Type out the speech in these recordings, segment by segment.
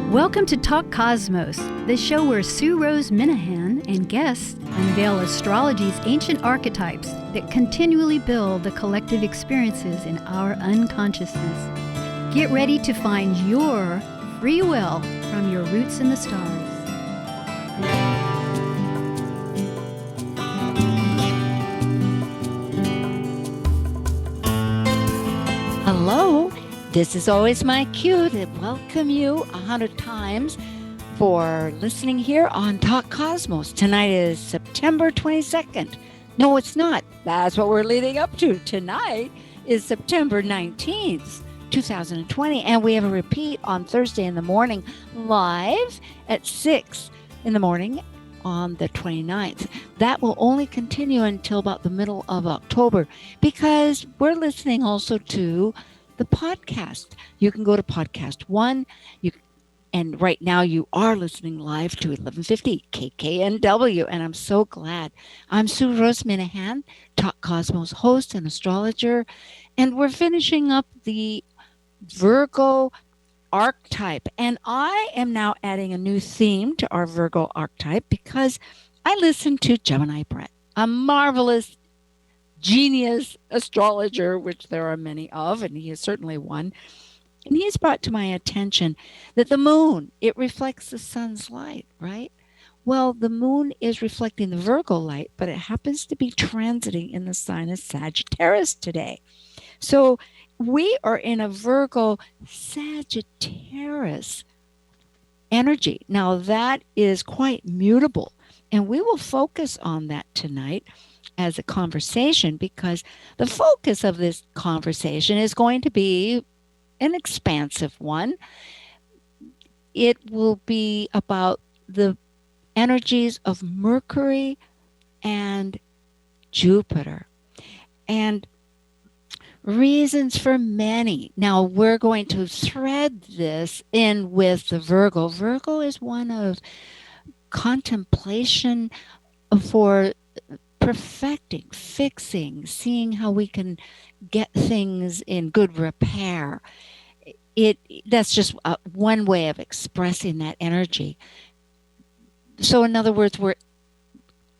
Welcome to Talk Cosmos, the show where Sue Rose Minahan and guests unveil astrology's ancient archetypes that continually build the collective experiences in our unconsciousness. Get ready to find your free will from your roots in the stars. Hello, this is always my cue to welcome you 100 times for listening here on Talk Cosmos. Tonight is September 22nd. No, it's not. That's what we're leading up to. Tonight is September 19th, 2020, and we have a repeat on Thursday in the morning, live at 6 in the morning on the 29th. That will only continue until about the middle of October because we're listening also to the podcast. You can go to podcast 1, and right now you are listening live to 1150 KKNW, and I'm so glad. I'm Sue Rose Minahan, Talk Cosmos host and astrologer, and we're finishing up the Virgo archetype, and I am now adding a new theme to our Virgo archetype because I listened to Gemini Brett, a marvelous genius astrologer, which there are many of, and he is certainly one. And he's brought to my attention that the moon, it reflects the sun's light, right? Well, the moon is reflecting the Virgo light, but it happens to be transiting in the sign of Sagittarius today. So we are in a Virgo Sagittarius energy. Now that is quite mutable, and we will focus on that tonight as a conversation because the focus of this conversation is going to be an expansive one. It will be about the energies of Mercury and Jupiter and reasons for many. Now we're going to thread this in with the Virgo. Virgo is one of contemplation for perfecting, fixing, seeing how we can get things in good repair. That's just one way of expressing that energy. So in other words, we're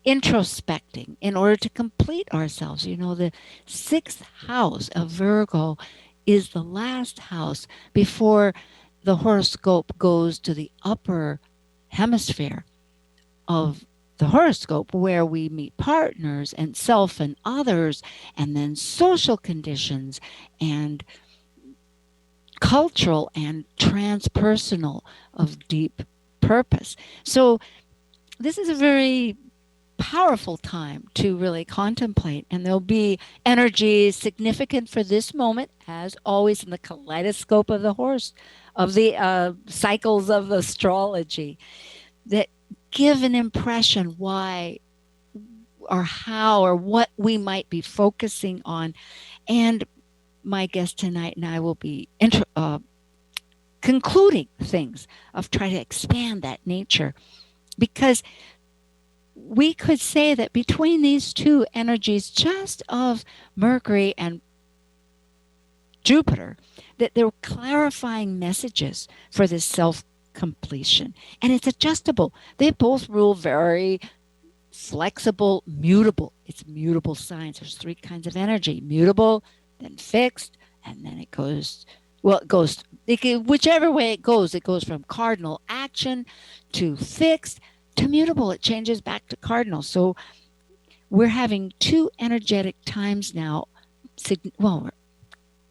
introspecting in order to complete ourselves. You know, the 6th house of Virgo is the last house before the horoscope goes to the upper hemisphere of the horoscope, where we meet partners and self and others, and then social conditions and cultural and transpersonal of deep purpose. So this is a very powerful time to really contemplate, and there'll be energy significant for this moment, as always, in the kaleidoscope of the horse, of the cycles of astrology, that give an impression why or how or what we might be focusing on. And my guest tonight and I will be concluding things of trying to expand that nature, because we could say that between these two energies, just of Mercury and Jupiter, that they're clarifying messages for this self-completion. And it's adjustable. They both rule very flexible, mutable. It's mutable signs. There's 3 kinds of energy: mutable, then fixed, and then it goes, whichever way it goes from cardinal action to fixed to mutable. It changes back to cardinal. So we're having 2 energetic times now. Well,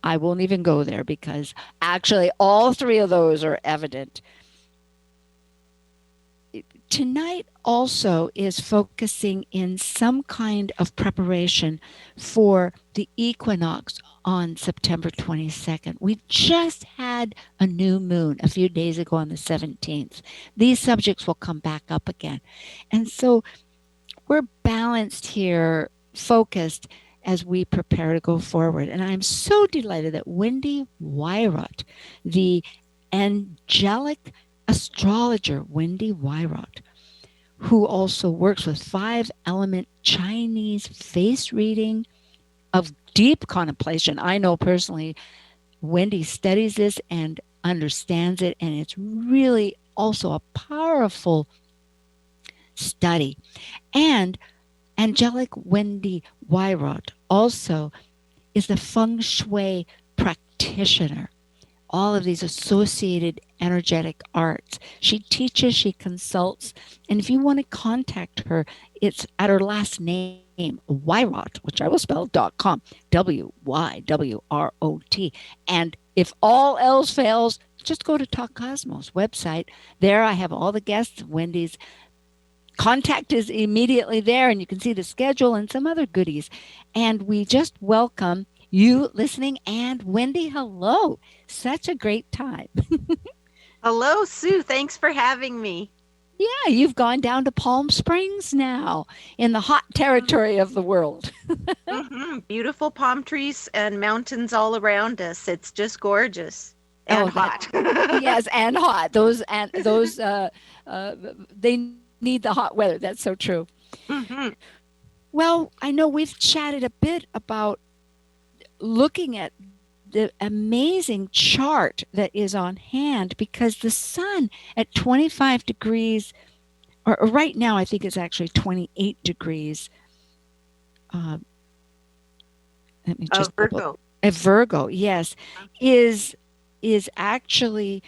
I won't even go there because actually all 3 of those are evident. Tonight also is focusing in some kind of preparation for the equinox on September 22nd. We just had a new moon a few days ago on the 17th. These subjects will come back up again. And so we're balanced here, focused as we prepare to go forward. And I'm so delighted that Wendy Wywrot, the angelic astrologer Wendy Wywrot, who also works with 5-element Chinese face reading of deep contemplation. I know personally Wendy studies this, and understands it, and it's really also a powerful study. And angelic Wendy Wywrot also is the Feng Shui Practitioner. All of these associated energetic arts. She teaches, she consults, and if you want to contact her, it's at her last name, Wywrot, which I will spell .com, Wywrot. And if all else fails, just go to Talk Cosmos website. There I have all the guests. Wendy's contact is immediately there, and you can see the schedule and some other goodies. And we just welcome you listening. And Wendy, hello. Such a great time. Hello, Sue. Thanks for having me. Yeah, you've gone down to Palm Springs now, in the hot territory of the world. Beautiful palm trees and mountains all around us. It's just gorgeous and hot. Yes, and hot. Those they need the hot weather. That's so true. Well, I know we've chatted a bit about looking at the amazing chart that is on hand, because the sun at 25 degrees, or right now I think it's actually 28 degrees. Let me just Virgo. A Virgo, yes, is actually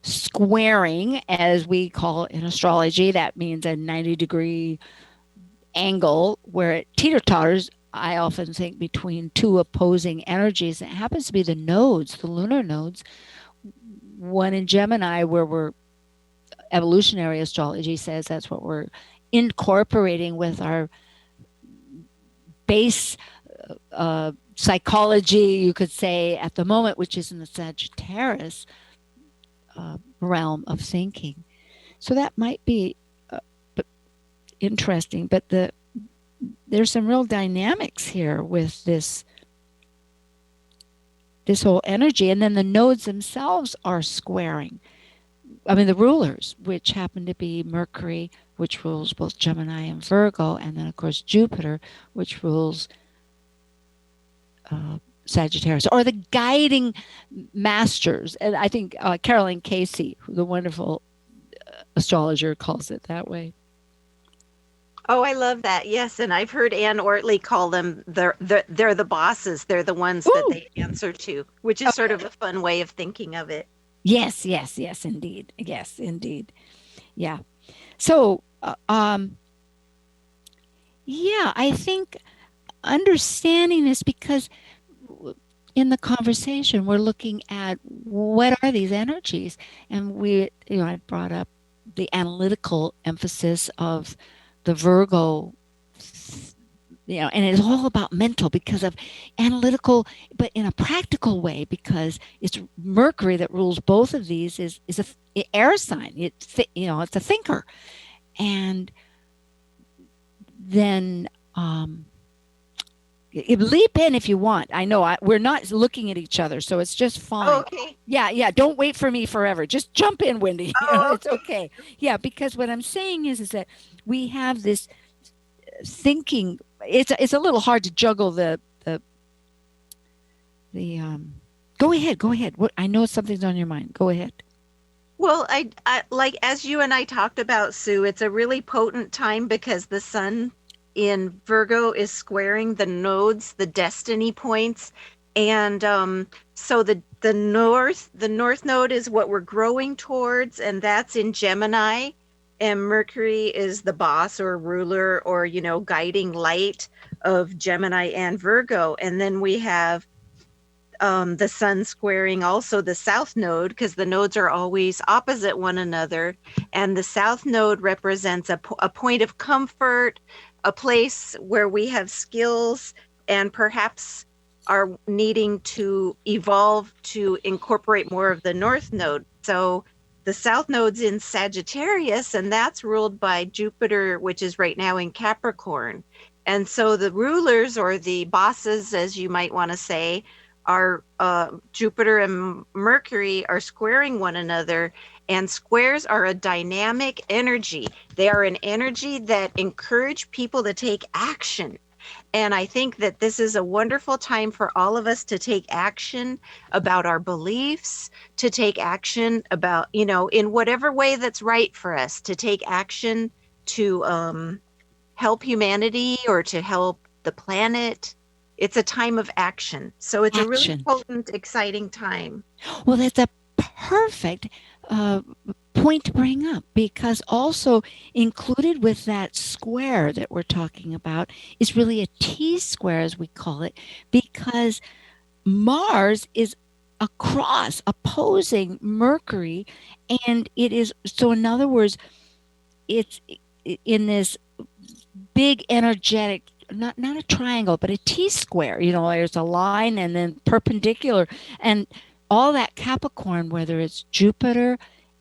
squaring, as we call it in astrology. That means a 90-degree angle where it teeter-totters, I often think, between two opposing energies. It happens to be the nodes, the lunar nodes, one in Gemini, where we're evolutionary astrology says that's what we're incorporating with our base psychology, you could say, at the moment, which is in the Sagittarius realm of thinking. So that might be interesting, but there's some real dynamics here with this whole energy. And then the nodes themselves are squaring. I mean, the rulers, which happen to be Mercury, which rules both Gemini and Virgo, and then, of course, Jupiter, which rules Sagittarius, or the guiding masters. And I think Caroline Casey, the wonderful astrologer, calls it that way. Oh, I love that. Yes, and I've heard Ann Ortley call them, they're the bosses. They're the ones that they answer to, which is sort of a fun way of thinking of it. Yes, indeed. Yes, indeed. Yeah. So, I think understanding this, because in the conversation, we're looking at what are these energies? And I brought up the analytical emphasis of the Virgo, and it's all about mental because of analytical, but in a practical way, because it's Mercury that rules both of these, is an air sign. It's a thinker. And then leap in if you want. I know we're not looking at each other, so it's just fine. Oh, okay. Yeah. Don't wait for me forever. Just jump in, Wendy. Oh, It's okay. Yeah, because what I'm saying is that we have this thinking. It's a little hard to juggle the Go ahead. I know something's on your mind. Go ahead. Well, I like, as you and I talked about, Sue, it's a really potent time because the sun in Virgo is squaring the nodes, the destiny points. And so the north node is what we're growing towards, and that's in Gemini. And Mercury is the boss or ruler or, guiding light of Gemini and Virgo. And then we have the sun squaring also the south node, because the nodes are always opposite one another. And the south node represents a point of comfort, a place where we have skills and perhaps are needing to evolve to incorporate more of the north node. So the south node's in Sagittarius, and that's ruled by Jupiter, which is right now in Capricorn. And so the rulers, or the bosses, as you might want to say, are Jupiter and Mercury are squaring one another, and squares are a dynamic energy. They are an energy that encourage people to take action. And I think that this is a wonderful time for all of us to take action about our beliefs, to take action about, in whatever way that's right for us, to take action to help humanity or to help the planet. It's a time of action. So it's a really Action. potent, exciting time. Well, that's a perfect point to bring up, because also included with that square that we're talking about is really a T square, as we call it, because Mars is across opposing Mercury. And it is, so in other words, it's in this big energetic, not a triangle, but a T square. There's a line and then perpendicular, and all that Capricorn, whether it's Jupiter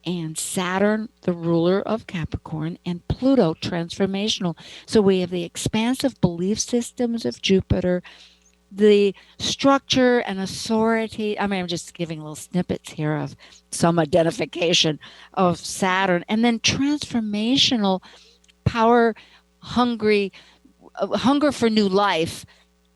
and Saturn, the ruler of Capricorn, and Pluto, transformational. So we have the expansive belief systems of Jupiter, the structure and authority. I mean, I'm just giving little snippets here of some identification of Saturn, and then transformational power, hunger for new life,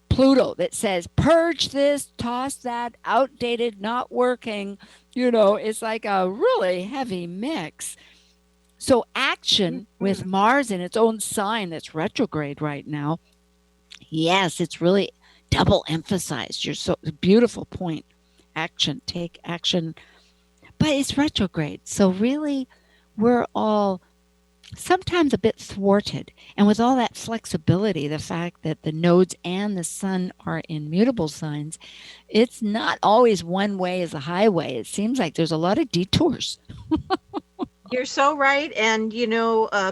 Pluto, that says purge this, toss that, outdated, not working. It's like a really heavy mix. So action with Mars in its own sign that's retrograde right now. Yes, it's really double emphasized. You're so beautiful point. Action, take action. But it's retrograde. So really we're all sometimes a bit thwarted. And with all that flexibility, the fact that the nodes and the sun are in mutable signs, it's not always one way is a highway. It seems like there's a lot of detours. You're so right. And,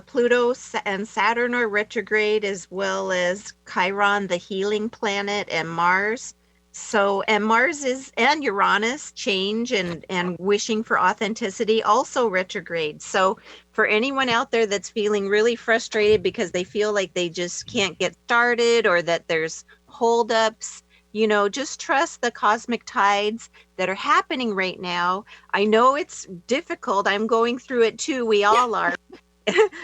Pluto and Saturn are retrograde, as well as Chiron, the healing planet, and Mars. So, and Mars and Uranus, change and wishing for authenticity, also retrograde. So for anyone out there that's feeling really frustrated because they feel like they just can't get started, or that there's holdups, just trust the cosmic tides that are happening right now. I know it's difficult. I'm going through it too. We all are.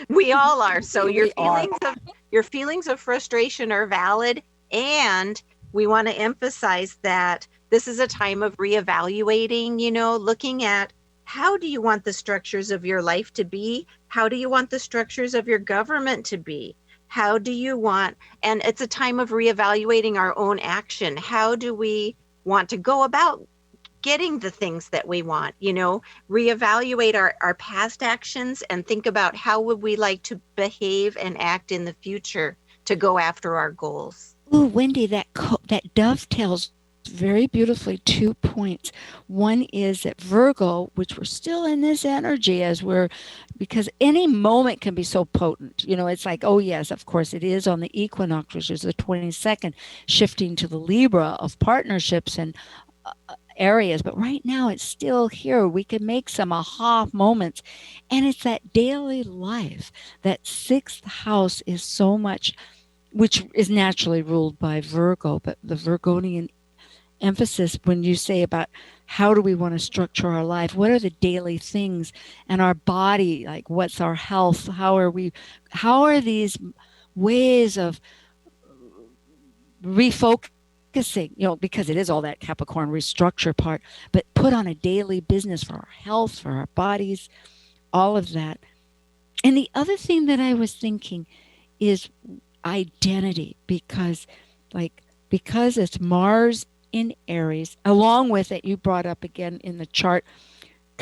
We all are. So your feelings of frustration are valid, and we want to emphasize that this is a time of reevaluating, looking at how do you want the structures of your life to be? How do you want the structures of your government to be? How do you want, and it's a time of reevaluating our own action. How do we want to go about getting the things that we want? Reevaluate our past actions and think about how would we like to behave and act in the future to go after our goals. Oh, Wendy, that dovetails very beautifully 2 points. One is that Virgo, which we're still in this energy because any moment can be so potent. It's like, oh yes, of course it is on the equinox, which is the 22nd, shifting to the Libra of partnerships and areas. But right now it's still here. We can make some aha moments. And it's that daily life. That sixth house is so much, which is naturally ruled by Virgo, but the Virgonian emphasis when you say about how do we want to structure our life, what are the daily things, and our body, like what's our health, how are these ways of refocusing, because it is all that Capricorn restructure part, but put on a daily business for our health, for our bodies, all of that. And the other thing that I was thinking is identity, because it's Mars in Aries, along with it, you brought up again in the chart,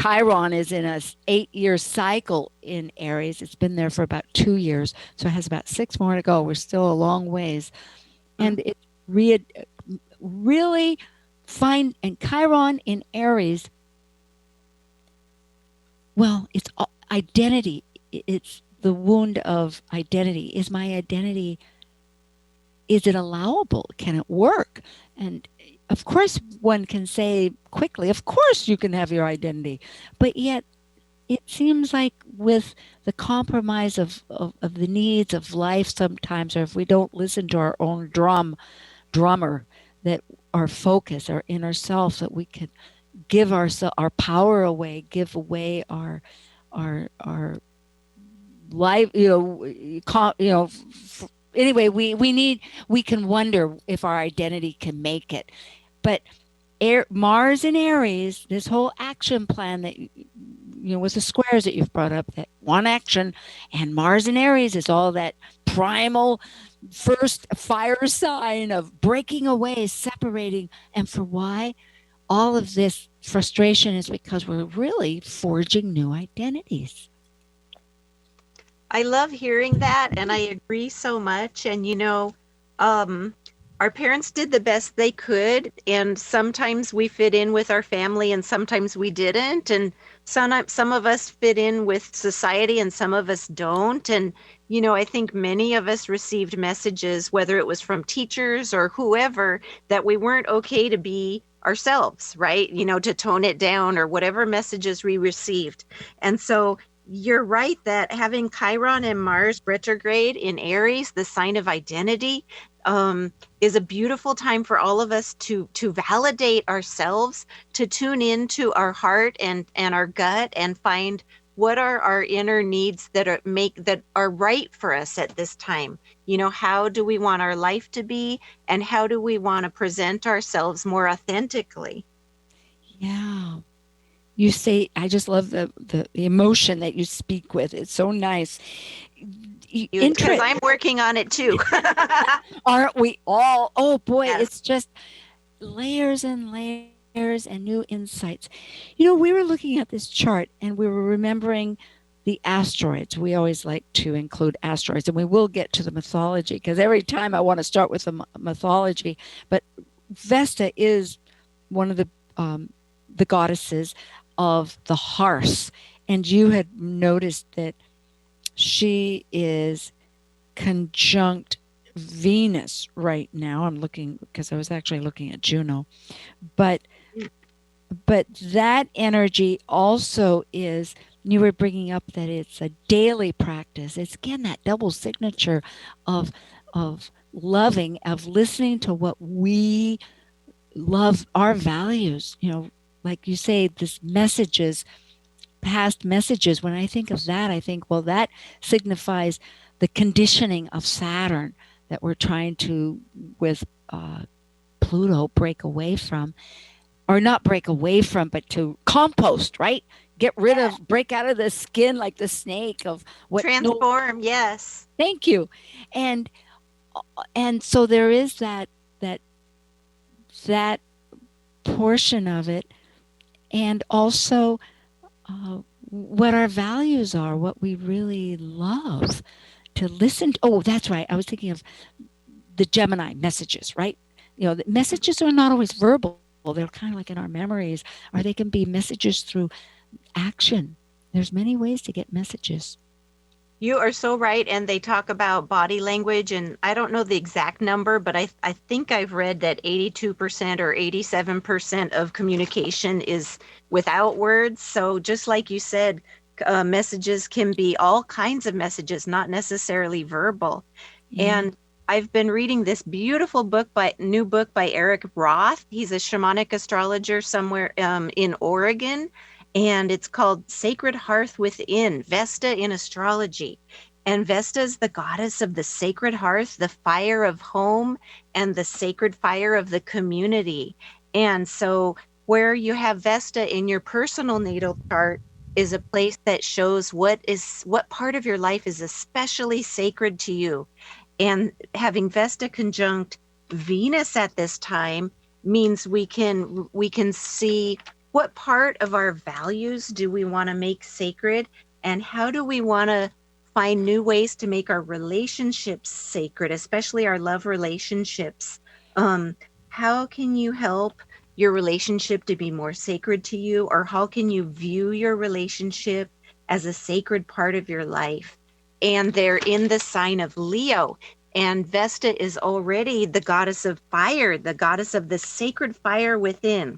Chiron is in a 8-year cycle in Aries. It's been there for about 2 years, so it has about 6 more to go. We're still a long ways. And it really find, and Chiron in Aries, well, it's identity. It's the wound of identity. Is my identity, is it allowable? Can it work? And of course, one can say quickly, of course you can have your identity. But yet, it seems like with the compromise of the needs of life sometimes, or if we don't listen to our own drummer, that our focus, our inner self, that we can give our power away, give away our life, anyway, we can wonder if our identity can make it. But Mars and Aries, this whole action plan that with the squares that you've brought up, that one action, and Mars and Aries is all that primal first fire sign of breaking away, separating. And for why? All of this frustration is because we're really forging new identities. I love hearing that, and I agree so much. And our parents did the best they could, and sometimes we fit in with our family, and sometimes we didn't. And some of us fit in with society, and some of us don't. And I think many of us received messages, whether it was from teachers or whoever, that we weren't okay to be ourselves, right? To tone it down, or whatever messages we received. And so you're right that having Chiron and Mars retrograde in Aries, the sign of identity, is a beautiful time for all of us to validate ourselves, to tune into our heart and our gut, and find what are our inner needs that are right for us at this time. How do we want our life to be, and how do we want to present ourselves more authentically? Yeah. You say, I just love the emotion that you speak with. It's so nice. Because I'm working on it too. Aren't we all? Oh boy, Yes. It's just layers and layers and new insights. We were looking at this chart and we were remembering the asteroids. We always like to include asteroids, and we will get to the mythology, because every time I want to start with the mythology. But Vesta is one of the goddesses of the hearth, and you had noticed that she is conjunct Venus right now. I'm looking, because I was actually looking at Juno, but that energy also is, you were bringing up that it's a daily practice. It's again that double signature of loving, of listening to what we love, our values. Like you say, this messages, past messages. When I think of that, I think, well, that signifies the conditioning of Saturn that we're trying to, with Pluto, break away from, or not break away from, but to compost, right? Get rid of, break out of the skin like the snake of what. Transform, yes. Thank you. And so there is that portion of it, and also what our values are, what we really love to listen to. Oh, that's right. I was thinking of the Gemini messages, right? The messages are not always verbal. They're kind of like in our memories, or they can be messages through action. There's many ways to get messages. You are so right. And they talk about body language, and I don't know the exact number, but I think I've read that 82% or 87% of communication is without words. So just like you said, messages can be all kinds of messages, not necessarily verbal. Yeah. And I've been reading this beautiful new book by Eric Roth. He's a shamanic astrologer somewhere in Oregon. And it's called Sacred Hearth Within, Vesta in Astrology. And Vesta is the goddess of the sacred hearth, the fire of home, and the sacred fire of the community. And so where you have Vesta in your personal natal chart is a place that shows what part of your life is especially sacred to you. And having Vesta conjunct Venus at this time means we can see what part of our values do we want to make sacred, and how do we want to find new ways to make our relationships sacred, especially our love relationships. How can you help your relationship to be more sacred to you, or how can you view your relationship as a sacred part of your life? And they're in the sign of Leo. And Vesta is already the goddess of fire, the goddess of the sacred fire within.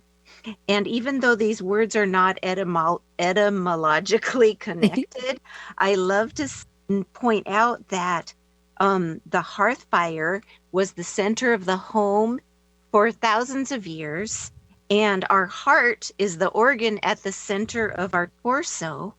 And even though these words are not etymologically connected, I love to point out that the hearth fire was the center of the home for thousands of years, and our heart is the organ at the center of our torso.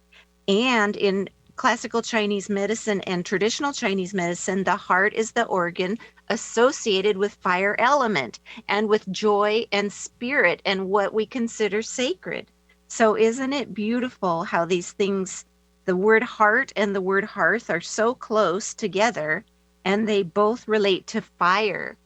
And in classical Chinese medicine and traditional Chinese medicine, the heart is the organ associated with fire element and with joy and spirit and what we consider sacred. So isn't it beautiful how these things, the word heart and the word hearth, are so close together, and they both relate to fire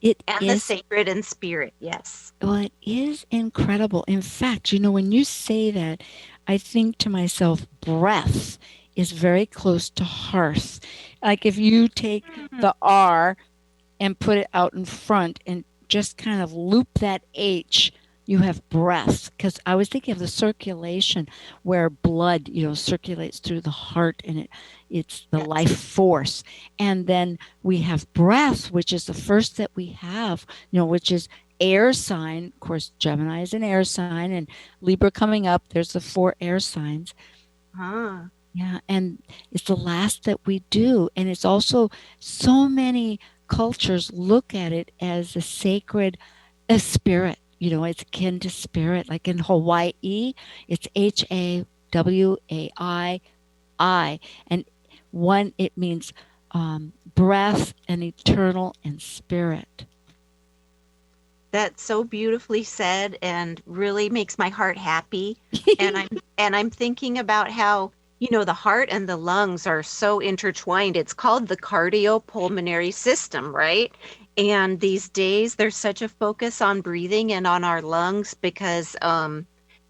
It and the is, sacred and spirit. Yes. well, it is incredible. In fact, when you say that, I think to myself, breath is very close to hearth. Like if you take the R and put it out in front and just kind of loop that H, you have breath. Because I was thinking of the circulation where blood, circulates through the heart, and it's the Yes. life force. And then we have breath, which is the first that we have, which is air sign. Of course, Gemini is an air sign, and Libra coming up. There's the 4 air signs. Huh. Yeah, and it's the last that we do. And it's also so many cultures look at it as a sacred spirit. It's akin to spirit. Like in Hawaii, it's Hawai. And one, it means breath and eternal and spirit. That's so beautifully said and really makes my heart happy. And I'm thinking about how, the heart and the lungs are so intertwined. It's called the cardiopulmonary system, right? And these days there's such a focus on breathing and on our lungs because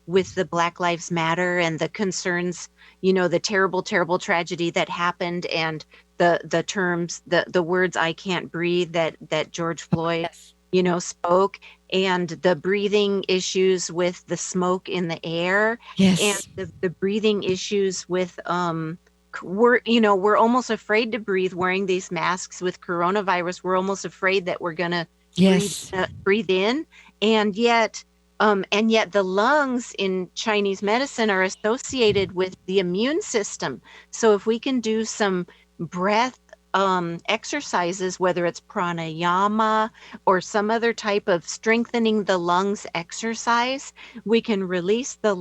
with the Black Lives Matter and the concerns, the terrible, terrible tragedy that happened, and the terms, the words "I can't breathe" that George Floyd Yes. spoke, and the breathing issues with the smoke in the air, and Yes. the breathing issues with we're almost afraid to breathe wearing these masks with coronavirus. We're almost afraid that we're gonna Yes. breathe in, and yet the lungs in Chinese medicine are associated with the immune system. So if we can do some breath exercises, whether it's pranayama or some other type of strengthening the lungs exercise, we can release the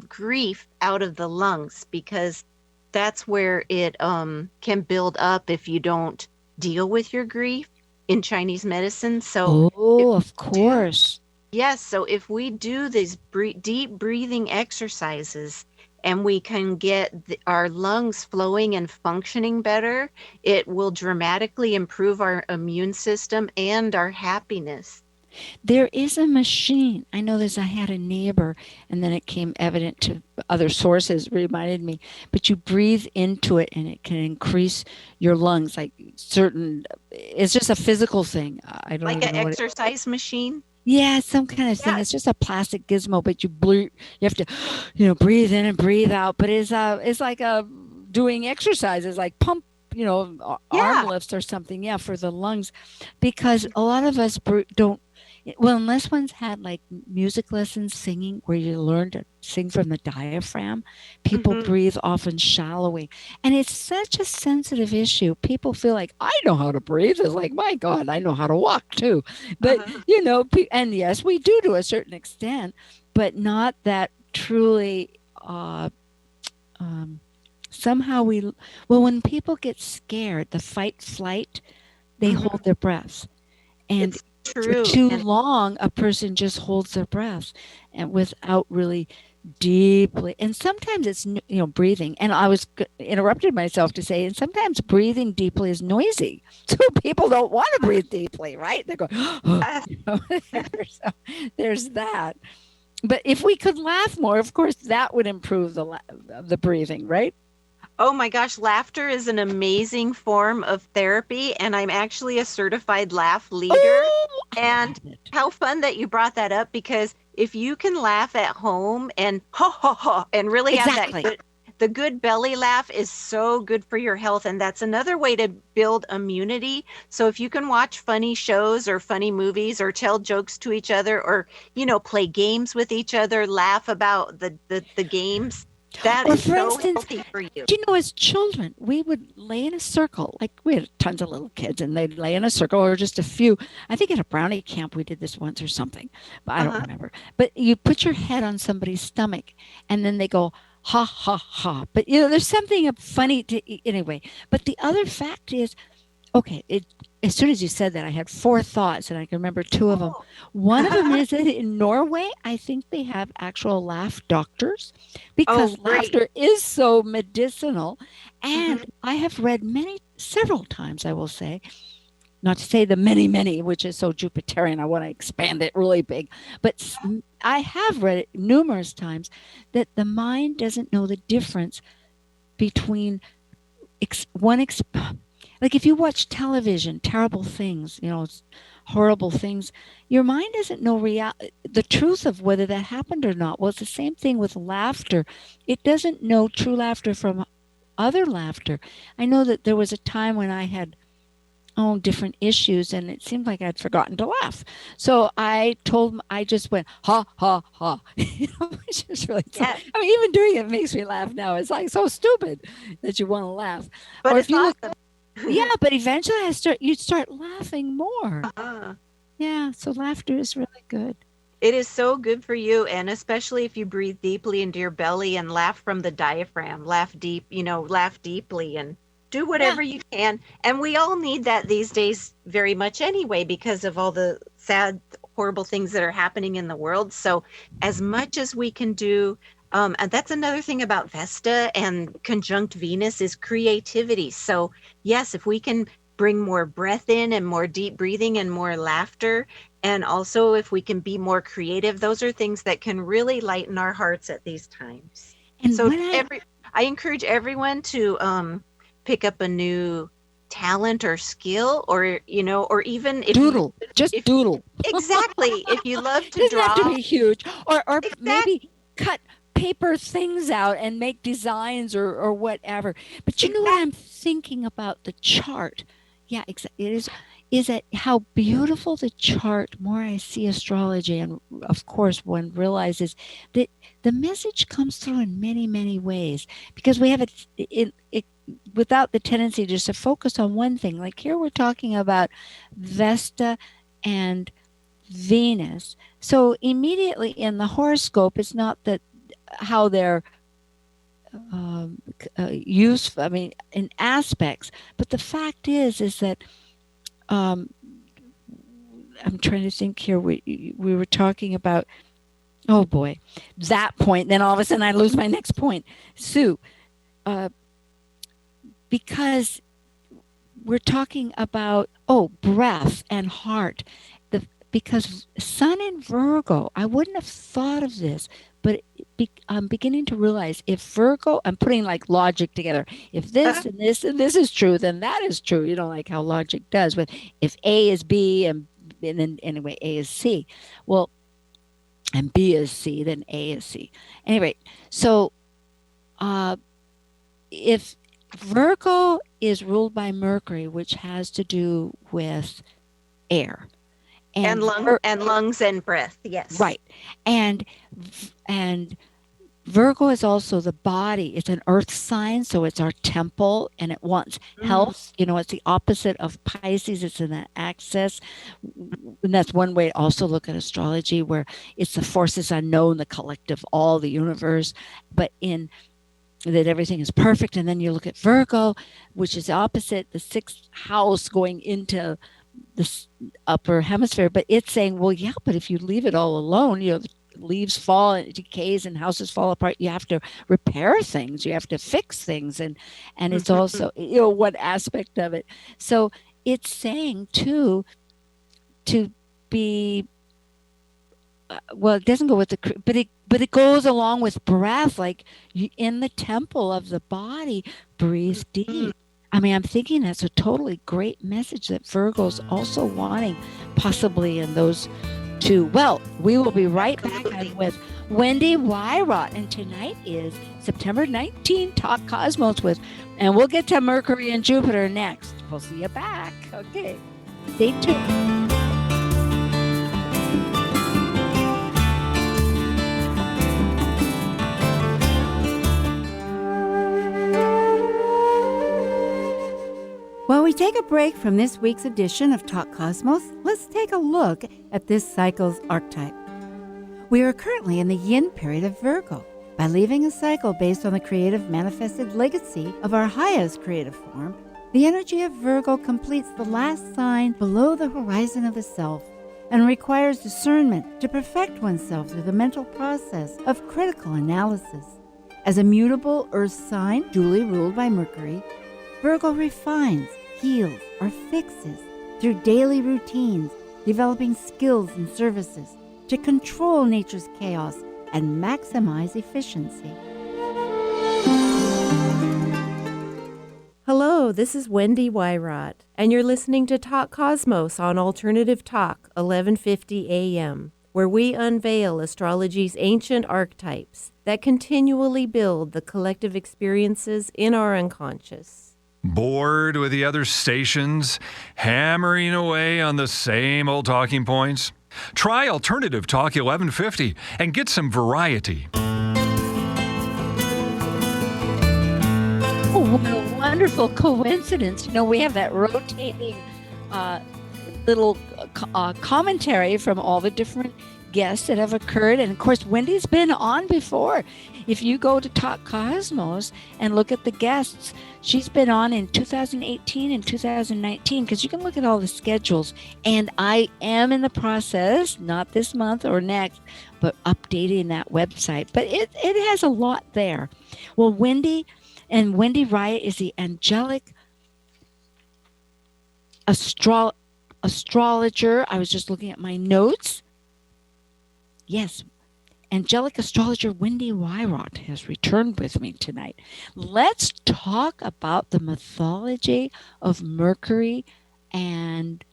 grief out of the lungs, because that's where it can build up if you don't deal with your grief in Chinese medicine. So Oh, of course. yes, so if we do these deep breathing exercises and we can get our lungs flowing and functioning better, it will dramatically improve our immune system and our happiness. There is a machine. I know I had a neighbor, and then it came evident to other sources, reminded me, but you breathe into it and it can increase your lungs, like it's just a physical thing. I don't Like even an know what exercise machine? yeah, some kind of thing. Yeah. It's just a plastic gizmo, but you have to, breathe in and breathe out. But it's like doing exercises, like pump, arm Yeah. lifts or something. Yeah, for the lungs, because a lot of us don't. Well, unless one's had like music lessons, singing, where you learn to sing from the diaphragm, people Hmm. breathe often shallowly. And it's such a sensitive issue. People feel like, I know how to breathe. It's like, my God, I know how to walk too. But, Uh-huh. and yes, we do to a certain extent, but not that truly. Somehow when people get scared, the fight flight, they Hmm. hold their breath. And It's for true. too And long, a person just holds their breath and without really deeply. And sometimes it's, breathing. And I was interrupted myself to say, and sometimes breathing deeply is noisy. So people don't want to breathe deeply, right? They're going, oh, uh, so there's that. But if we could laugh more, of course, that would improve the breathing, right? oh my gosh, laughter is an amazing form of therapy, and I'm actually a certified laugh leader. Oh, I And love it. how fun that you brought that up, because if you can laugh at home and ha ha ha and really have that Exactly. the good belly laugh is so good for your health, and that's another way to build immunity. So if you can watch funny shows or funny movies or tell jokes to each other, or play games with each other, laugh about the games, that Or is for so instance, healthy for you. do you know, as children, we would lay in a circle. Like we had tons of little kids, and they'd lay in a circle, or just a few. I think at a brownie camp we did this once or something, but I don't Uh-huh. remember. But you put your head on somebody's stomach, and then they go, ha, ha, ha. But, there's something funny anyway. But the other fact is, okay, as soon as you said that, I had four thoughts, and I can remember two of them. Oh. One of them is that in Norway, I think they have actual laugh doctors because Oh, great. laughter is so medicinal. Mhm. And I have read several times, I will say, not to say the many, many, which is so Jupiterian, I want to expand it really big. But I have read it numerous times that the mind doesn't know the difference between like if you watch television, terrible things, horrible things, your mind doesn't know the truth of whether that happened or not. Well, it's the same thing with laughter. It doesn't know true laughter from other laughter. I know that there was a time when I had different issues, and it seemed like I'd forgotten to laugh. So I just went, ha, ha, ha, which is really, Yeah, I mean, even doing it makes me laugh now. It's like so stupid that you want to laugh. but Or it's if you look, awesome. yeah, but eventually you'd start laughing more. Uh, Yeah. So laughter is really good. it is so good for you, and especially if you breathe deeply into your belly and laugh from the diaphragm, laugh deep, laugh deeply and do Yeah. whatever you can. And we all need that these days very much anyway because of all the sad, horrible things that are happening in the world. So as much as we can do, and that's another thing about Vesta and conjunct Venus is creativity. So yes, if we can bring more breath in and more deep breathing and more laughter, and also if we can be more creative, those are things that can really lighten our hearts at these times. And So when I encourage everyone to pick up a new talent or skill, or or even if doodle, just if doodle. exactly, if you love to Doesn't have to draw. be huge, or Exactly. maybe cut paper things out and make designs or whatever. But you know what Exactly. I'm thinking about the chart? Yeah, it is that how beautiful the chart. More I see astrology, and of course, one realizes that the message comes through in many, many ways because we have it without the tendency just to focus on one thing. Like here, we're talking about Vesta and Venus. So immediately in the horoscope, it's not that how they're useful. I mean, in aspects, but the fact is that um, I'm trying to think here. We were talking about, oh boy, that point. Then all of a sudden I lose my next point, Sue, because we're talking about breath and heart. Because Sun in Virgo, I wouldn't have thought of this, but I'm beginning to realize if Virgo, I'm putting like logic together. If this and this and this is true, then that is true. Like how logic does. With if A is B and then anyway A is C, well, and B is C, then A is C. Anyway, so if Virgo is ruled by Mercury, which has to do with air. And lungs and breath, yes. Right. And Virgo is also the body. It's an earth sign, so it's our temple, and it wants health. It's the opposite of Pisces. It's in that axis. And that's one way to also look at astrology, where it's the forces unknown, the collective, all the universe, but in that everything is perfect. And then you look at Virgo, which is the opposite, the sixth house going into the upper hemisphere, but it's saying, well, yeah, but if you leave it all alone, the leaves fall and it decays and houses fall apart. You have to repair things. You have to fix things. And it's also, one aspect of it. So it's saying too, to be, well, it doesn't go with but it goes along with breath, like in the temple of the body, breathe deep. I mean, I'm thinking that's a totally great message that Virgo's also wanting, possibly in those two. Well, we will be right back with Wendy Wywrot, and tonight is September 19, Talk Cosmos and we'll get to Mercury and Jupiter next. We'll see you back. Okay, stay tuned. While we take a break from this week's edition of Talk Cosmos, let's take a look at this cycle's archetype. We are currently in the yin period of Virgo, By leaving a cycle based on the creative manifested legacy of our highest creative form, the energy of Virgo completes the last sign below the horizon of the self and requires discernment to perfect oneself through the mental process of critical analysis. As a mutable earth sign duly ruled by Mercury, Virgo refines, heals, or fixes through daily routines, developing skills and services to control nature's chaos and maximize efficiency. Hello, this is Wendy Wywrot, and you're listening to Talk Cosmos on Alternative Talk, 1150 AM, where we unveil astrology's ancient archetypes that continually build the collective experiences in our unconscious. Bored with the other stations, hammering away on the same old talking points? Try Alternative Talk 1150 and get some variety. Oh, what a wonderful coincidence. You know, we have that rotating little commentary from all the different guests that have occurred. And of course, Wendy's been on before. If you go to Talk Cosmos and look at the guests, she's been on in 2018 and 2019, because you can look at all the schedules. And I am in the process, not this month or next, but updating that website. But it has a lot there. Well, Wendy Wywrot is the angelic astrologer. I was just looking at my notes. Yes, angelic astrologer Wendy Wywrot has returned with me tonight. Let's talk about the mythology of Mercury and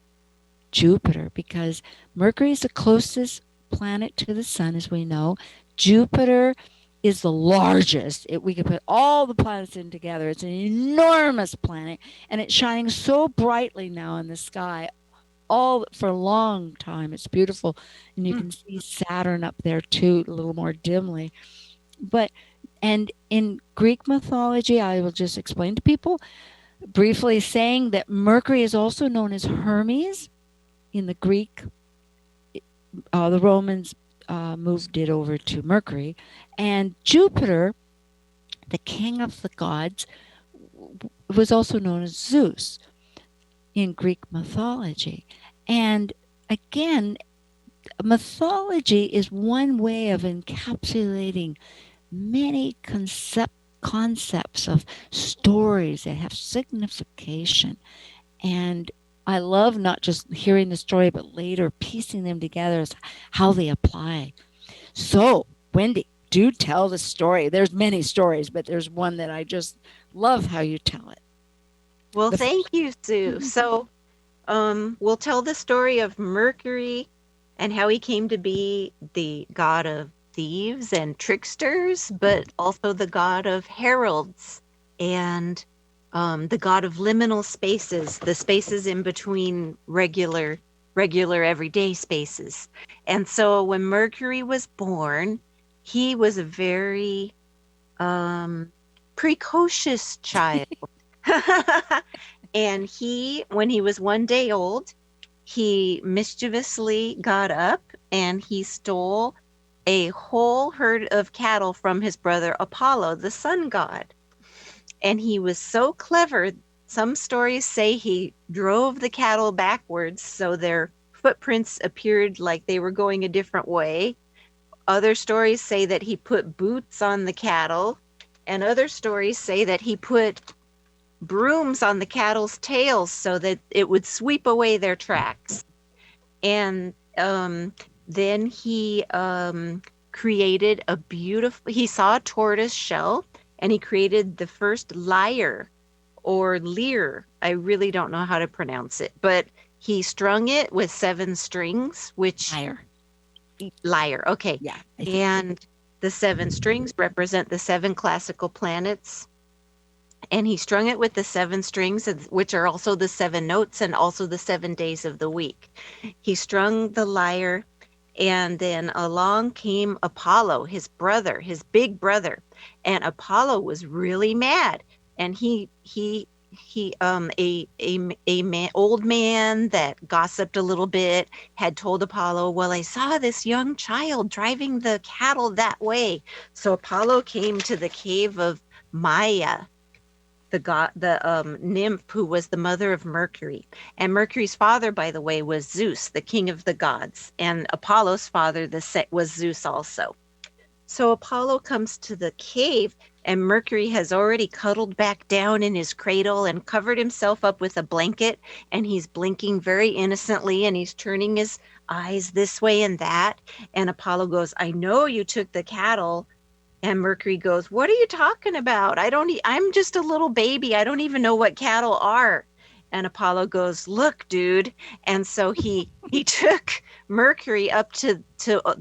Jupiter, because Mercury is the closest planet to the sun, as we know. Jupiter is the largest. We could put all the planets in together. It's an enormous planet, and it's shining so brightly now in the sky, all for a long time. It's beautiful, and you can see Saturn up there too, a little more dimly. And in Greek mythology, I will just explain to people briefly, saying that Mercury is also known as Hermes in the Greek. The Romans moved it over to Mercury, and Jupiter, the king of the gods, was also known as Zeus in Greek mythology. And again, mythology is one way of encapsulating many concepts of stories that have signification. And I love not just hearing the story, but later piecing them together as how they apply. So, Wendy, do tell the story. There's many stories, but there's one that I just love how you tell it. Well, thank you, Sue. So we'll tell the story of Mercury and how he came to be the god of thieves and tricksters, but also the god of heralds and the god of liminal spaces, the spaces in between regular everyday spaces. And so when Mercury was born, he was a very precocious child. And when he was 1 day old, he mischievously got up and he stole a whole herd of cattle from his brother Apollo, the sun god. And he was so clever, some stories say he drove the cattle backwards so their footprints appeared like they were going a different way. Other stories say that he put boots on the cattle, and other stories say that he put brooms on the cattle's tails so that it would sweep away their tracks. And then he created he saw a tortoise shell, and he created the first lyre or lyre. I really don't know how to pronounce it, but he strung it with 7 strings, which lyre. Okay. Yeah. And the 7 strings represent the 7 classical planets. And he strung it with the 7 strings, which are also the 7 notes and also the 7 days of the week. He strung the lyre, and then along came Apollo, his big brother. And Apollo was really mad. And he old man that gossiped a little bit had told Apollo, well, I saw this young child driving the cattle that way. So Apollo came to the cave of Maya, the nymph who was the mother of Mercury. And Mercury's father, by the way, was Zeus, the king of the gods. And Apollo's father was Zeus also. So Apollo comes to the cave, and Mercury has already cuddled back down in his cradle and covered himself up with a blanket, and he's blinking very innocently, and he's turning his eyes this way and that. And Apollo goes, I know you took the cattle. And Mercury goes, what are you talking about? I'm just a little baby. I don't even know what cattle are. And Apollo goes, look, dude. And so he took Mercury up to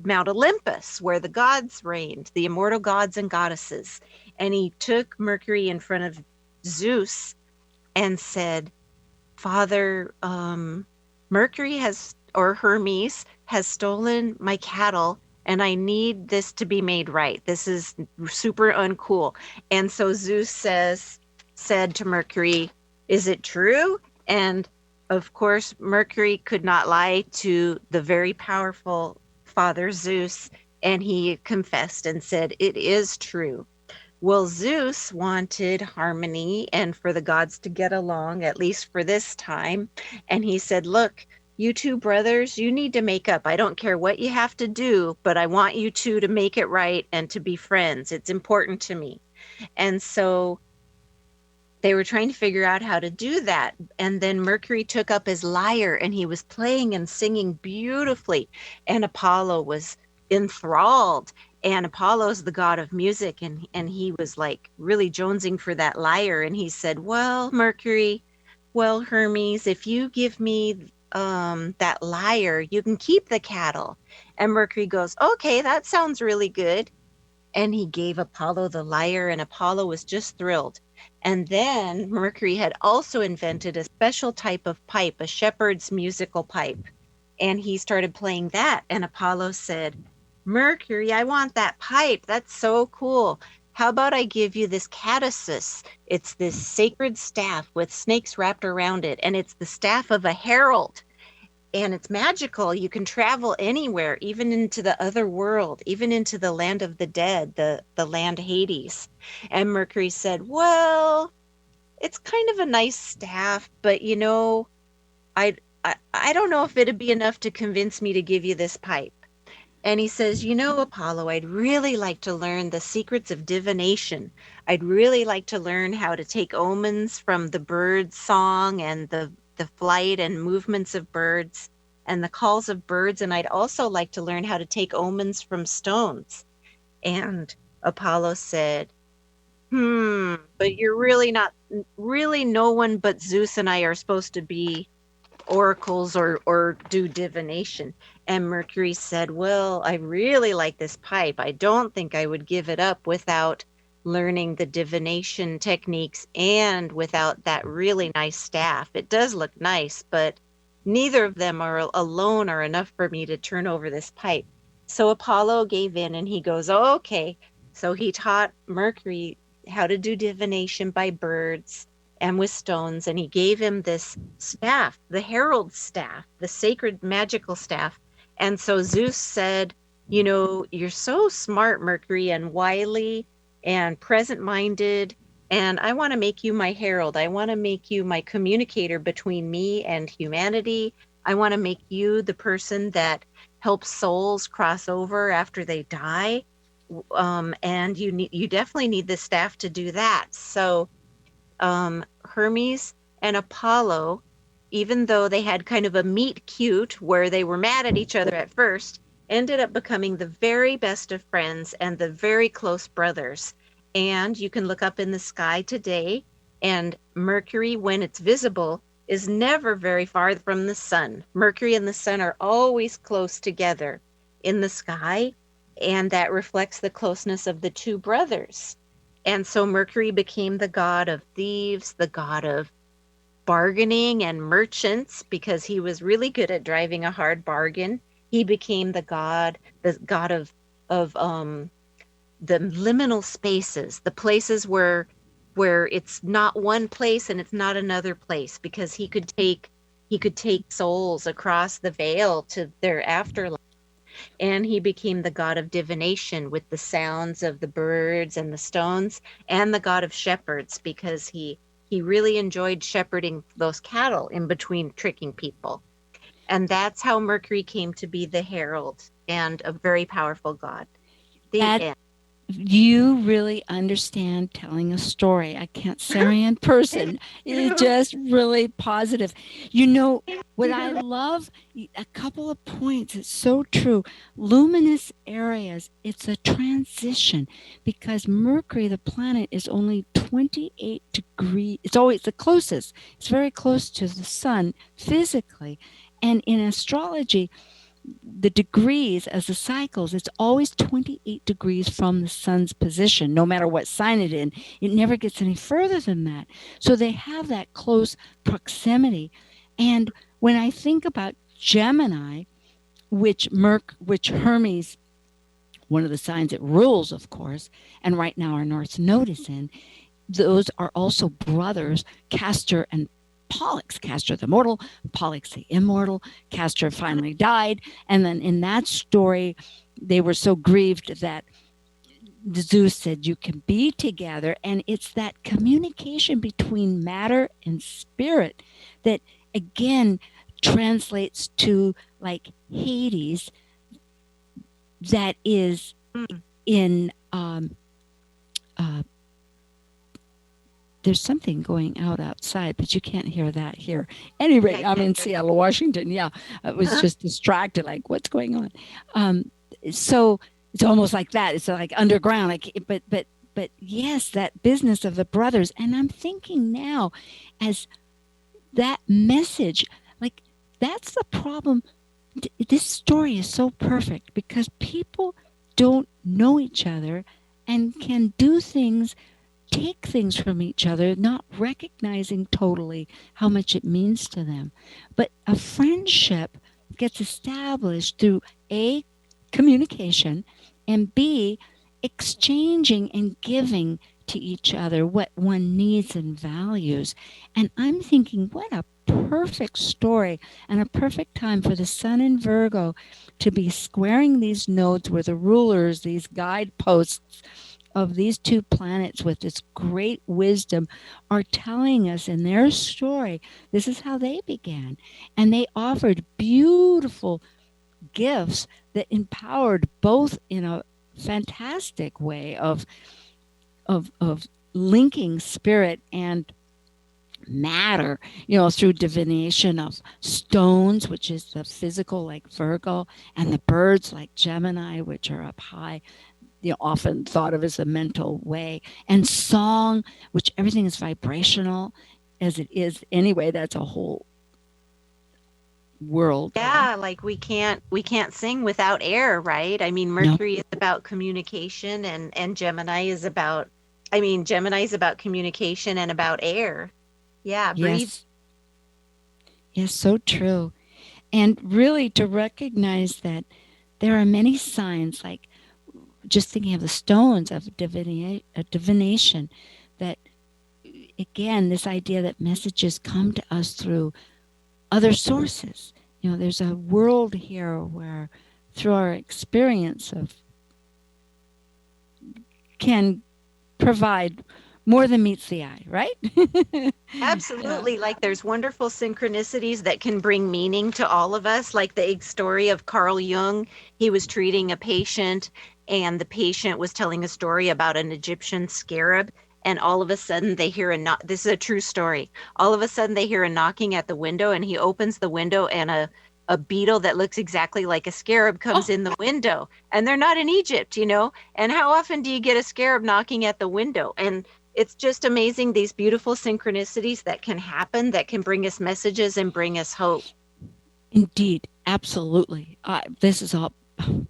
Mount Olympus, where the gods reigned, the immortal gods and goddesses. And he took Mercury in front of Zeus and said, Father, Mercury Hermes has stolen my cattle, and I need this to be made right. This is super uncool. And so Zeus said to Mercury, is it true? And of course, Mercury could not lie to the very powerful Father Zeus, and he confessed and said, it is true. Well, Zeus wanted harmony and for the gods to get along, at least for this time. And he said, look, you two brothers, you need to make up. I don't care what you have to do, but I want you two to make it right and to be friends. It's important to me. And so they were trying to figure out how to do that. And then Mercury took up his lyre, and he was playing and singing beautifully. And Apollo was enthralled. And Apollo's the god of music, and he was like really jonesing for that lyre. And he said, well, Hermes, if you give me that lyre, you can keep the cattle. And Mercury goes, okay, that sounds really good. And he gave Apollo the lyre, and Apollo was just thrilled. And then Mercury had also invented a special type of pipe, a shepherd's musical pipe. And he started playing that. And Apollo said, Mercury, I want that pipe. That's so cool. How about I give you this caduceus? It's this sacred staff with snakes wrapped around it, and it's the staff of a herald. And it's magical. You can travel anywhere, even into the other world, even into the land of the dead, the land Hades. And Mercury said, well, it's kind of a nice staff, but I don't know if it'd be enough to convince me to give you this pipe. And he says, Apollo, I'd really like to learn the secrets of divination. I'd really like to learn how to take omens from the bird song and the flight and movements of birds and the calls of birds. And I'd also like to learn how to take omens from stones. And Apollo said, but you're really no one but Zeus and I are supposed to be oracles or do divination. And Mercury said, well, I really like this pipe. I don't think I would give it up without learning the divination techniques and without that really nice staff. It does look nice, but neither of them alone are enough for me to turn over this pipe. So Apollo gave in, and he goes, oh, okay. So he taught Mercury how to do divination by birds and with stones, and he gave him this staff, the herald staff, the sacred magical staff. And so Zeus said, you're so smart, Mercury, and wily and present-minded, and I want to make you my herald. I want to make you my communicator between me and humanity. I want to make you the person that helps souls cross over after they die. And you definitely need the staff to do that. So Hermes and Apollo, even though they had kind of a meet cute where they were mad at each other at first, ended up becoming the very best of friends and the very close brothers. And you can look up in the sky today, and Mercury, when it's visible, is never very far from the sun. Mercury and the sun are always close together in the sky, and that reflects the closeness of the two brothers. And so Mercury became the god of thieves, the god of bargaining and merchants, because he was really good at driving a hard bargain. He became the god of the liminal spaces, the places where where it's not one place and it's not another place, because he could take souls across the veil to their afterlife. And he became the god of divination with the sounds of the birds and the stones, and the god of shepherds, because he really enjoyed shepherding those cattle in between tricking people. And that's how Mercury came to be the herald and a very powerful god. The end. You really understand telling a story. I can't say in person. It's just really positive. You know, what I love, a couple of points, it's so true. Luminous areas, it's a transition, because Mercury, the planet, is only 28 degrees. It's always the closest. It's very close to the sun physically. And in astrology, the degrees as the cycles, it's always 28 degrees from the sun's position, no matter what sign it's in. It never gets any further than that. So they have that close proximity. And when I think about Gemini, which Hermes, one of the signs it rules, of course, and right now our North Node is in, those are also brothers, Castor and Pollux. Castor the mortal, Pollux the immortal. Castor finally died, and then in that story they were so grieved that Zeus said you can be together, and it's that communication between matter and spirit that again translates to like Hades, that is in there's something going out outside, but you can't hear that here. Anyway, I'm in Seattle, Washington. Yeah, I was just distracted, like, what's going on? So it's almost like that. It's like underground. But yes, that business of the brothers. And I'm thinking now, as that message, like, that's the problem. This story is so perfect because people don't know each other and can do things, take things from each other, not recognizing totally how much it means to them. But a friendship gets established through A, communication, and B, exchanging and giving to each other what one needs and values. And I'm thinking, what a perfect story and a perfect time for the sun in Virgo to be squaring these nodes where the rulers, these guideposts of these two planets with this great wisdom, are telling us in their story, this is how they began. And they offered beautiful gifts that empowered both in a fantastic way of linking spirit and matter, through divination of stones, which is the physical like Virgo, and the birds like Gemini, which are up high, often thought of as a mental way, and song, which everything is vibrational as it is anyway. That's a whole world. Yeah, like we can't sing without air, right? I mean, Mercury is about communication, and Gemini is about communication and about air. Yeah, breathe. Yes, so true. And really to recognize that there are many signs, like just thinking of the stones of divination, that again, this idea that messages come to us through other sources. There's a world here where through our experience can provide more than meets the eye, right? Absolutely. Like there's wonderful synchronicities that can bring meaning to all of us. Like the story of Carl Jung, he was treating a patient and the patient was telling a story about an Egyptian scarab. And all of a sudden they hear this is a true story. All of a sudden they hear a knocking at the window, and he opens the window and a beetle that looks exactly like a scarab comes in the window. And they're not in Egypt, And how often do you get a scarab knocking at the window? And it's just amazing, these beautiful synchronicities that can happen, that can bring us messages and bring us hope. Indeed, absolutely. This is all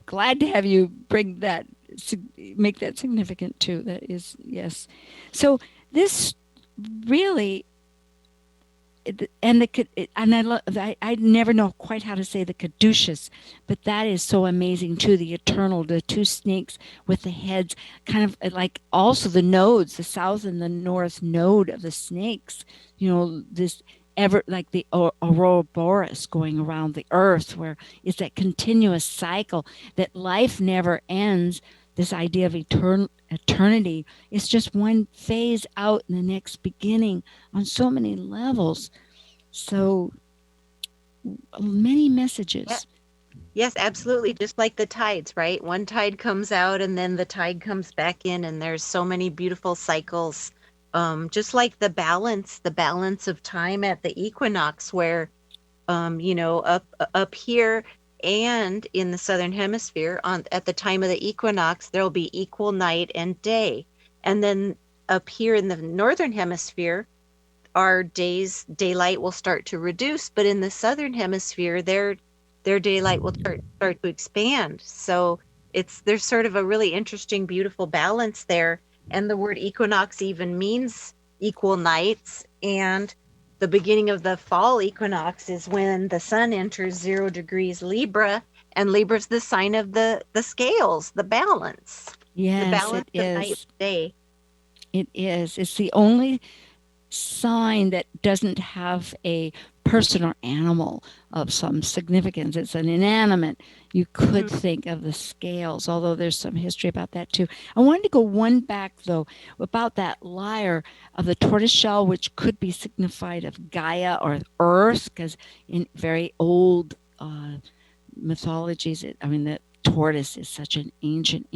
glad to have you bring that, make that significant too. That is, yes. So this really, I never know quite how to say the caduceus, but that is so amazing too. The eternal, the two snakes with the heads, kind of like also the nodes, the south and the north node of the snakes. This ever like the Ouroboros going around the earth, where it's that continuous cycle that life never ends. This idea of eternity is just one phase out and the next beginning on so many levels. So many messages. Yeah. Yes, absolutely. Just like the tides, right? One tide comes out and then the tide comes back in, and there's so many beautiful cycles. Just like the balance of time at the equinox, where, up here and in the southern hemisphere, at the time of the equinox, there'll be equal night and day, and then up here in the northern hemisphere, our daylight will start to reduce, but in the southern hemisphere, their daylight will start to expand. So there's sort of a really interesting, beautiful balance there. And the word equinox even means equal nights. And the beginning of the fall equinox is when the sun enters 0 degrees Libra, and Libra's the sign of the scales, the balance. Yes, the balance it of is. night and day. It is. It's the only sign that doesn't have a person or animal of some significance. It's an inanimate. You could think of the scales, although there's some history about that too. I wanted to go one back though about that lyre of the tortoiseshell, which could be signified of Gaia or Earth, because in very old mythologies, the tortoise is such an ancient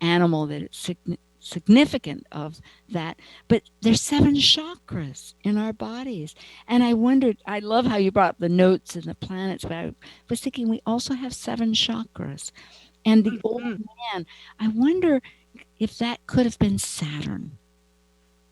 animal that it's significant of that. But there's 7 chakras in our bodies, and I wondered, I love how you brought up the notes and the planets, but I was thinking we also have 7 chakras. And the old man, I wonder if that could have been Saturn.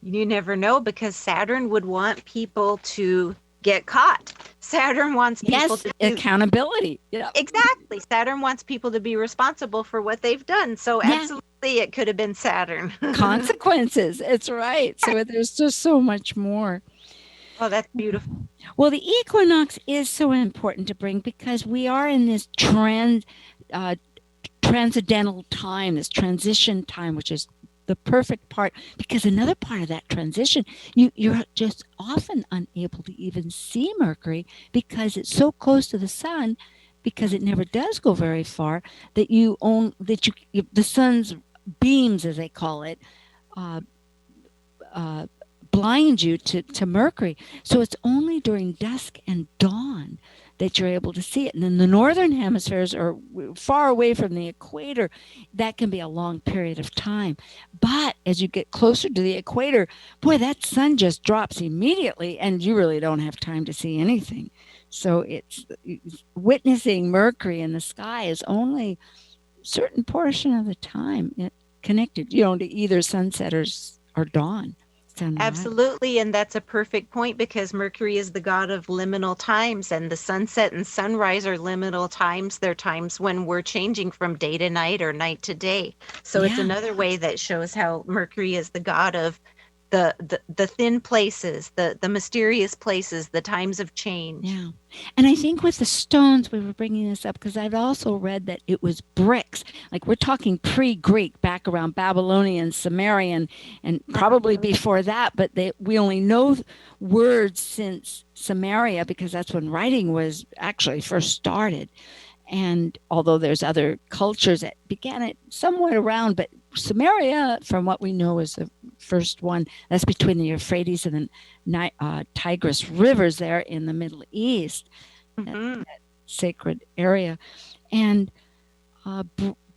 You never know, because Saturn would want people to get caught. Saturn wants people to accountability. Yeah. Exactly. Saturn wants people to be responsible for what they've done. So absolutely, it could have been Saturn. Consequences. It's right. So there's just so much more. Oh, that's beautiful. Well, the equinox is so important to bring because we are in this transcendental time, this transition time, which is the perfect part, because another part of that transition, you're just often unable to even see Mercury because it's so close to the sun, because it never does go very far, that the sun's beams, as they call it, blind you to Mercury. So it's only during dusk and dawn that you're able to see it. And in the northern hemispheres are far away from the equator. That can be a long period of time. But as you get closer to the equator, boy, that sun just drops immediately, and you really don't have time to see anything. So it's witnessing Mercury in the sky is only a certain portion of the time connected, to either sunset or dawn. Absolutely, and that's a perfect point, because Mercury is the god of liminal times, and the sunset and sunrise are liminal times. They're times when we're changing from day to night or night to day. So it's another way that shows how Mercury is the god of the thin places, the mysterious places, the times of change. Yeah. And I think with the stones, we were bringing this up because I've also read that it was bricks. Like we're talking pre-Greek, back around Babylonian, Sumerian, and probably before that. But we only know words since Sumeria because that's when writing was actually first started. And although there's other cultures that began it somewhere around, but Sumeria, from what we know, is the first one. That's between the Euphrates and the Tigris rivers there in the Middle East, that sacred area. And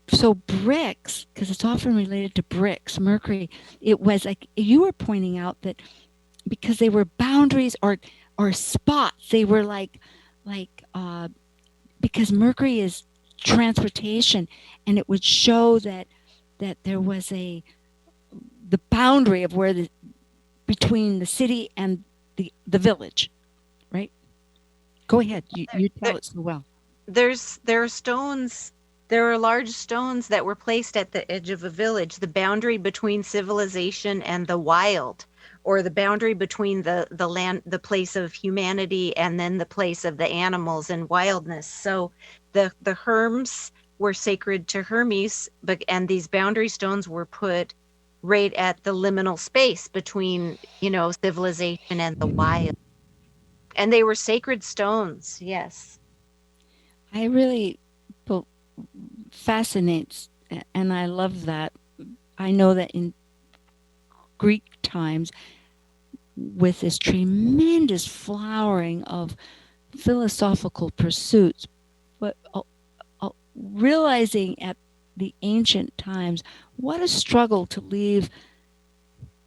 so bricks, because it's often related to bricks, Mercury, it was like you were pointing out that because they were boundaries or spots, they were like because Mercury is transportation, and it would show that there was the boundary of where between the city and the village, right? Go ahead. You tell it so well. There are stones. There are large stones that were placed at the edge of a village, the boundary between civilization and the wild, or the boundary between the land, the place of humanity, and then the place of the animals and wildness. So the Hermes were sacred to Hermes, and these boundary stones were put right at the liminal space between, civilization and the wild. And they were sacred stones, yes. I really fascinates, and I love that. I know that in Greek times, with this tremendous flowering of philosophical pursuits, but realizing at the ancient times what a struggle to leave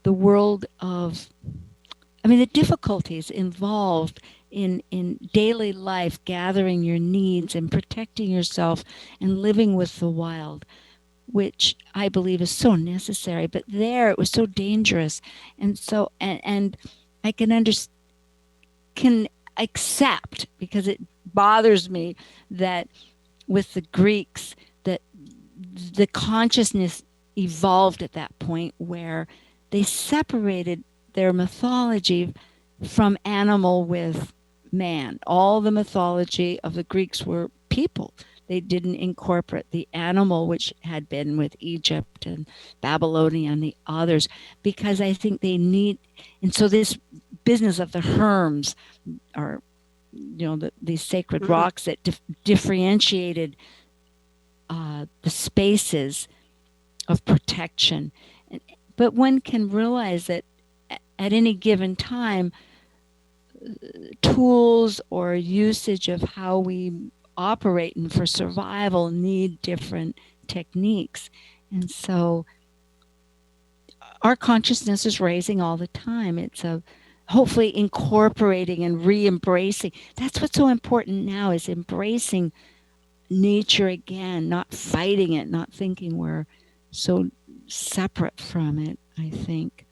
the world of, the difficulties involved in daily life, gathering your needs and protecting yourself and living with the wild, which I believe is so necessary. But there it was so dangerous. And so, and I can accept, because it bothers me that with the Greeks, that the consciousness evolved at that point where they separated their mythology from animal with man. All the mythology of the Greeks were people. They didn't incorporate the animal, which had been with Egypt and Babylonia and the others, because I think they need, and so this business of the Hermes, or these sacred rocks that differentiated the spaces of protection. But one can realize that at any given time, tools or usage of how we operate and for survival need different techniques. And so our consciousness is raising all the time. It's hopefully incorporating and re-embracing. That's what's so important now, is embracing nature again, not fighting it, not thinking we're so separate from it, I think.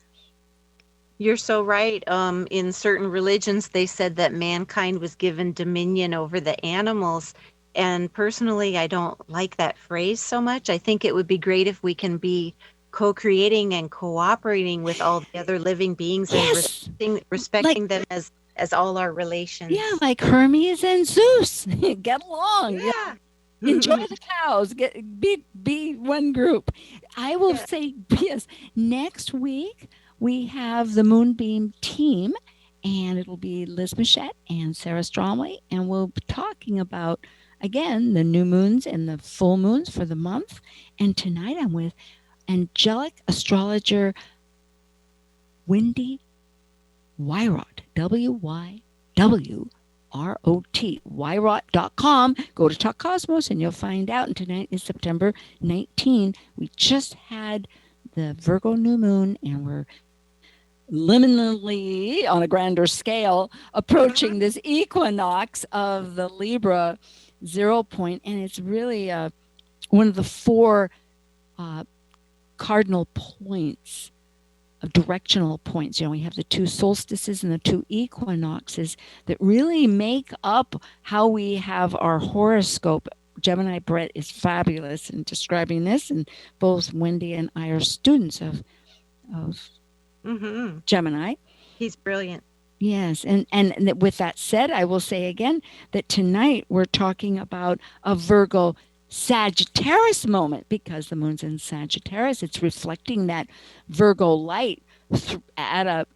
You're so right. In certain religions, they said that mankind was given dominion over the animals. And personally, I don't like that phrase so much. I think it would be great if we can be co-creating and cooperating with all the other living beings, Yes. and respecting them as all our relations. Yeah, like Hermes and Zeus. Get along. Yeah. Enjoy the cows. Be one group. I will say, yes, next week we have the Moonbeam team, and it'll be Liz Machette and Sarah Stromley, and we'll be talking about, again, the new moons and the full moons for the month. And tonight I'm with angelic astrologer Wendy Wywrot, Wywrot, Wywrot.com. Go to Talk Cosmos and you'll find out. And tonight is September 19. We just had the Virgo new moon, and we're liminally, on a grander scale, approaching this equinox of the Libra 0 point. And it's really one of the four cardinal points, directional points. We have the two solstices and the two equinoxes that really make up how we have our horoscope. Gemini Brett is fabulous in describing this, and both Wendy and I are students of Gemini. He's brilliant. Yes, and with that said, I will say again that tonight we're talking about a Virgo Sagittarius moment, because the moon's in Sagittarius. It's reflecting that Virgo light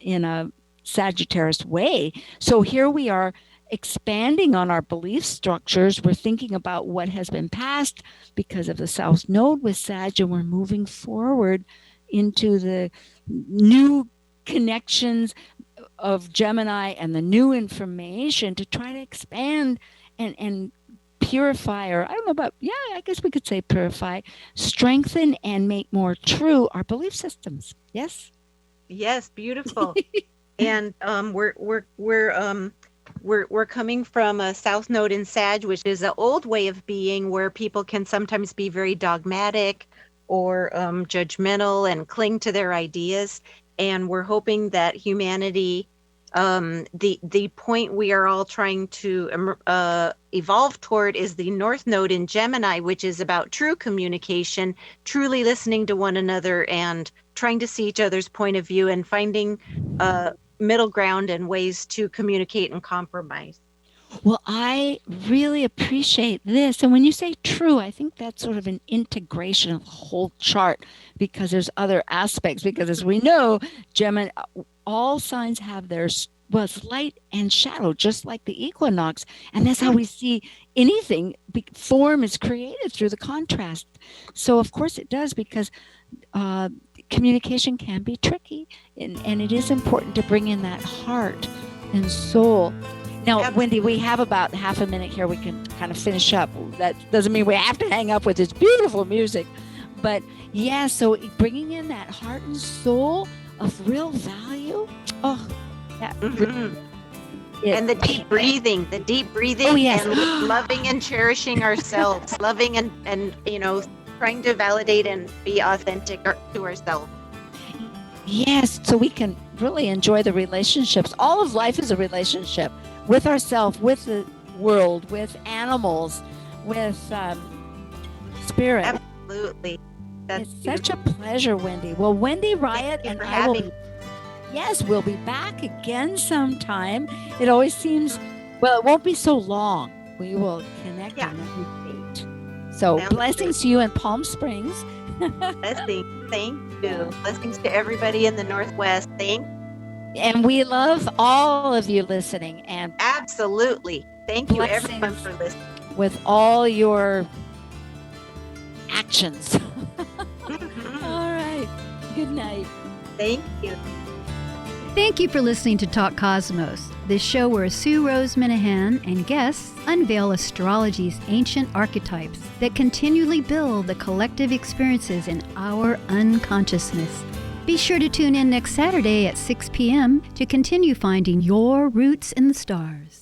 in a Sagittarius way. So here we are expanding on our belief structures. We're thinking about what has been passed because of the South Node with Sag, and we're moving forward into the new connections of Gemini and the new information to try to expand and purify, or I don't know about, I guess we could say purify, strengthen, and make more true our belief systems. Yes? Yes, beautiful. And we're coming from a South Node in Sag, which is an old way of being where people can sometimes be very dogmatic or judgmental and cling to their ideas. And we're hoping that humanity The point we are all trying to evolve toward is the North Node in Gemini, which is about true communication, truly listening to one another and trying to see each other's point of view and finding middle ground and ways to communicate and compromise. Well, I really appreciate this. And when you say true, I think that's sort of an integration of the whole chart, because there's other aspects. Because as we know, Gemini, all signs have their light and shadow, just like the equinox. And that's how we see anything. Form is created through the contrast. So, of course, it does, because communication can be tricky. And it is important to bring in that heart and soul. Now, Wendy, we have about half a minute here. We can kind of finish up. That doesn't mean we have to hang up with this beautiful music. But yeah, so bringing in that heart and soul of real value. Oh, that and the deep breathing, oh, yes. And loving and cherishing ourselves, loving and trying to validate and be authentic to ourselves. Yes, so we can really enjoy the relationships. All of life is a relationship. With ourselves, with the world, with animals, with spirit. Absolutely. That's it's such a pleasure, Wendy. Well, Wendy Wywrot and I will. Yes, we'll be back again sometime. It always seems, well, it won't be so long. We will connect on every date. So blessings to you in Palm Springs. Blessings. Thank you. Blessings to everybody in the Northwest. Thank you. And we love all of you listening. And absolutely. Thank you, everyone, for listening. With all your actions. All right. Good night. Thank you. Thank you for listening to Talk Cosmos, the show where Sue Rose Minahan and guests unveil astrology's ancient archetypes that continually build the collective experiences in our unconsciousness. Be sure to tune in next Saturday at 6 p.m. to continue finding your roots in the stars.